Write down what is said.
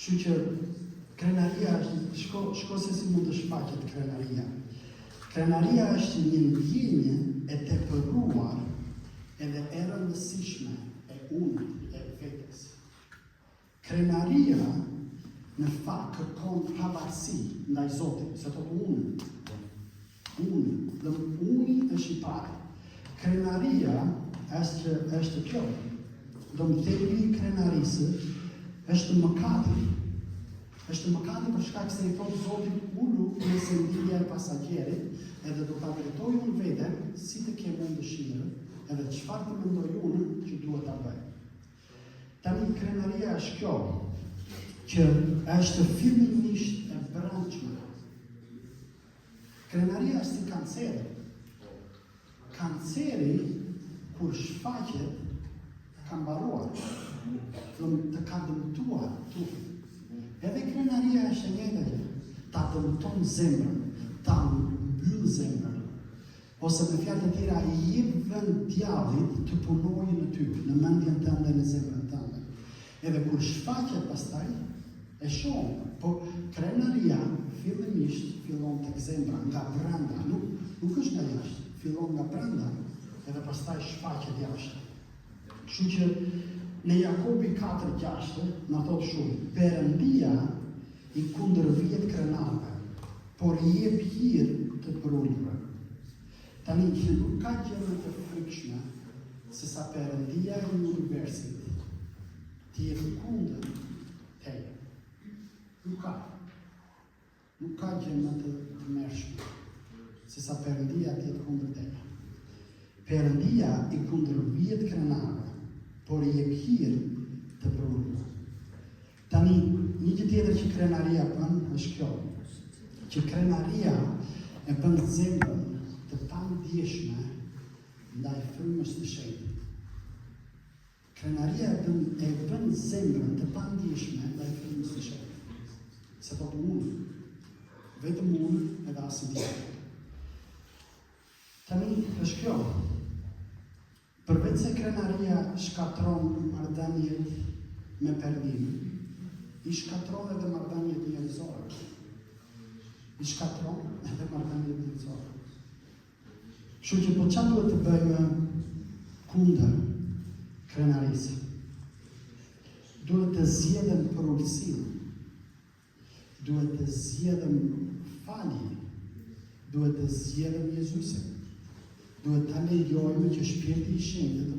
Kështu që krenaria është, shko se si mund të shfaqet krenaria. Krenaria është një ndjenje e tepëruar edhe e rëndësishme e unit e vetes. Krenaria në fakt kërkon havarësi ndaj Zotit, se thotë unë. Dhe uni është i parë. Krenaria është kjo. Do më themi krenarisë është mëkati. Është mëkati për shkak se i thotë Zotit ulu nëse ndjenja e pasagjerit, edhe do ta drejtoj unë veten si të kem unë dëshirë, edhe çfarë të mendoj unë që duhet ta bëj. Tani krenaria është kjo, që është fillimisht e brendshme. Krenaria është si kanceri. Kanceri, kur shfaqet, ka mbaruar, të ka dëmtuar trupin. Edhe krenaria është e njëjta gjë, ta dëmton zemrën, ta mbyll zemrën, ose me fjalë të tjera i jep vend djallit të punojë në ty, në mendjen tënde, në zemrën tënde. Edhe kur shfaqet pastaj, e shoh, po krenaria fillimisht fillon tek zemra, nga brenda, nuk është nga jashtë, fillon nga brenda, edhe pastaj shfaqet jashtë. Kështu që në Jakobi 4:6 na thot shumë, Perëndia i kundërvjet krenarëve, por i jep hir të përulëve. Tani nuk ka gjë më të frikshme se sa Perëndia e universit të jetë kundër teje. Nuk ka gjë më të mërshme se sa Perëndia të jetë kundër teje. Perëndia i kundërvjet krenarëve, por i jep hir të përulëve. Tani, një gjë tjetër që krenaria bën është kjo, që krenaria e bën zemrën të pandjeshme ndaj frymës të shenjtë. Krenaria e bën zemrën të pandjeshme ndaj frymës të shenjtë. Se thotë unë, vetëm unë edhe asnjë tjetër. Tani është kjo. Përveç se krenaria shkatron marrëdhëniet me Perëndimin, i shkatron edhe marrëdhëniet njerëzore. I shkatron edhe marrëdhëniet njerëzore. Kështu që po çfarë duhet të bëjmë kundër krenarisë? Duhet të zgjedhim përulësinë. Duhet të zgjedhim falje. Duhet të zgjedhim Jezusin. Duhet ta lejojmë që Shpirti i Shenjtë